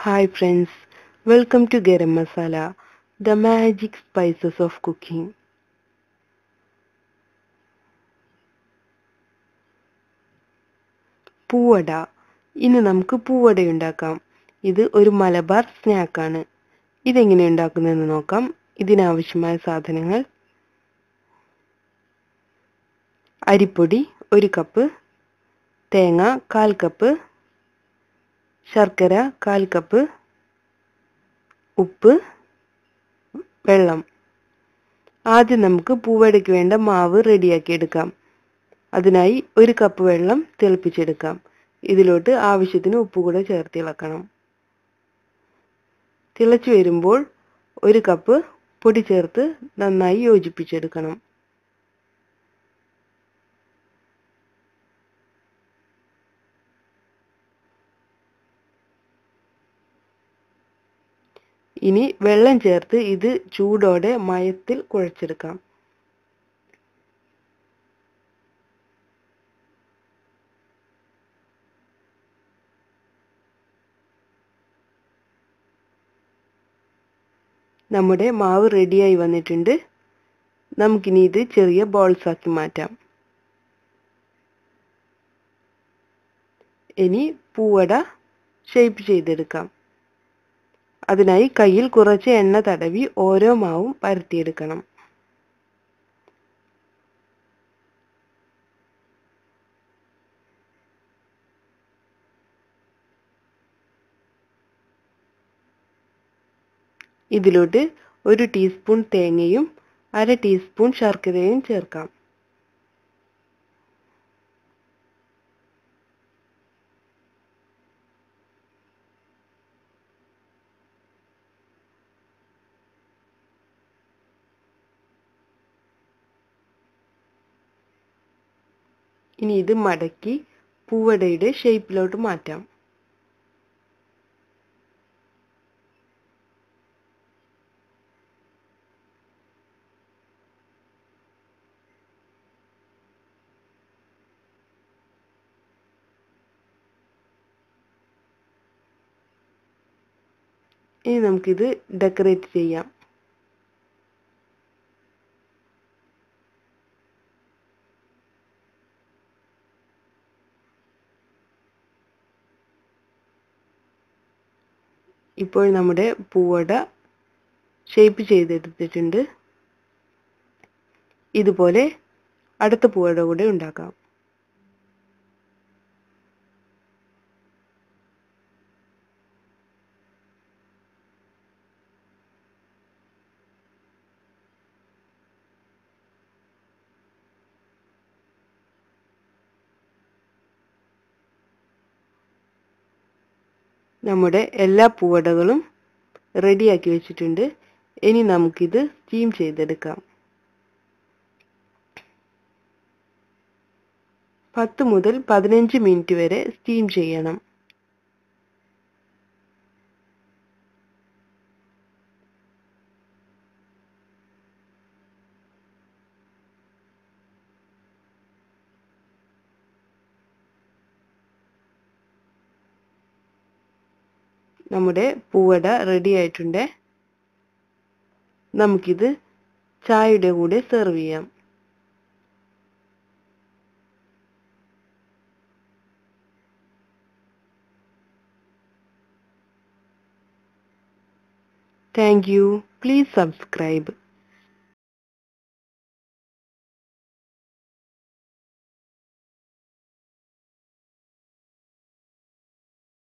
Hi friends, welcome to Garam Masala, the magic spices of cooking. പൂവട. ഇന്ന് നമുക്ക് പൂവട ഉണ്ടാക്കാം. ഇത് ഒരു മലബാർ സ്നാക്കാണ്. ഇതെങ്ങനെ ഉണ്ടാക്കുന്നതെന്ന് നോക്കാം. ഇതിനാവശ്യമായ സാധനങ്ങൾ: അരിപ്പൊടി 1 കപ്പ്, തേങ്ങ 1/4 കപ്പ്, ശർക്കര 1/4 കപ്പ്, ഉപ്പ്, വെള്ളം. ആദ്യം നമുക്ക് പൂവടയ്ക്ക് വേണ്ട മാവ് റെഡിയാക്കി എടുക്കാം. അതിനായി 1 കപ്പ് വെള്ളം തിളപ്പിച്ചെടുക്കാം. ഇതിലോട്ട് ആവശ്യത്തിന് ഉപ്പ് കൂടെ ചേർത്ത് ഇളക്കണം. തിളച്ചു വരുമ്പോൾ 1 കപ്പ് പൊടി ചേർത്ത് നന്നായി യോജിപ്പിച്ചെടുക്കണം. ഇനി വെള്ളം ചേർത്ത് ഇത് ചൂടോടെ മയത്തിൽ കുഴച്ചെടുക്കാം. നമ്മുടെ മാവ് റെഡിയായി വന്നിട്ടുണ്ട്. നമുക്കിനി ഇത് ചെറിയ ബോൾസ് ആക്കി മാറ്റാം. ഇനി പൂവട ഷേപ്പ് ചെയ്തെടുക്കാം. അതിനായി കയ്യിൽ കുറച്ച് എണ്ണ തടവി ഓരോ മാവും പരത്തിയെടുക്കണം. ഇതിലോട്ട് 1 ടീസ്പൂൺ തേങ്ങയും 1/2 ടീസ്പൂൺ ശർക്കരയും ചേർക്കാം. ഇനി ഇത് മടക്കി പൂവടയുടെ ഷേപ്പിലോട്ട് മാറ്റാം. ഇനി നമുക്കിത് ഡെക്കറേറ്റ് ചെയ്യാം. ഇപ്പോൾ നമ്മുടെ പൂവട ഷേപ്പ് ചെയ്തെടുത്തിട്ടുണ്ട്. ഇതുപോലെ അടുത്ത പൂവട കൂടെ ഉണ്ടാക്കാം. നമ്മുടെ എല്ലാ പൂവടകളും റെഡിയാക്കി വെച്ചിട്ടുണ്ട്. ഇനി നമുക്കിത് സ്റ്റീം ചെയ്തെടുക്കാം. 10 മുതൽ 15 മിനിറ്റ് വരെ സ്റ്റീം ചെയ്യണം. നമ്മുടെ പൂവട റെഡി ആയിട്ടുണ്ട്. നമുക്കിത് ചായയുടെ കൂടെ സെർവ് ചെയ്യാം. Thank you. Please subscribe.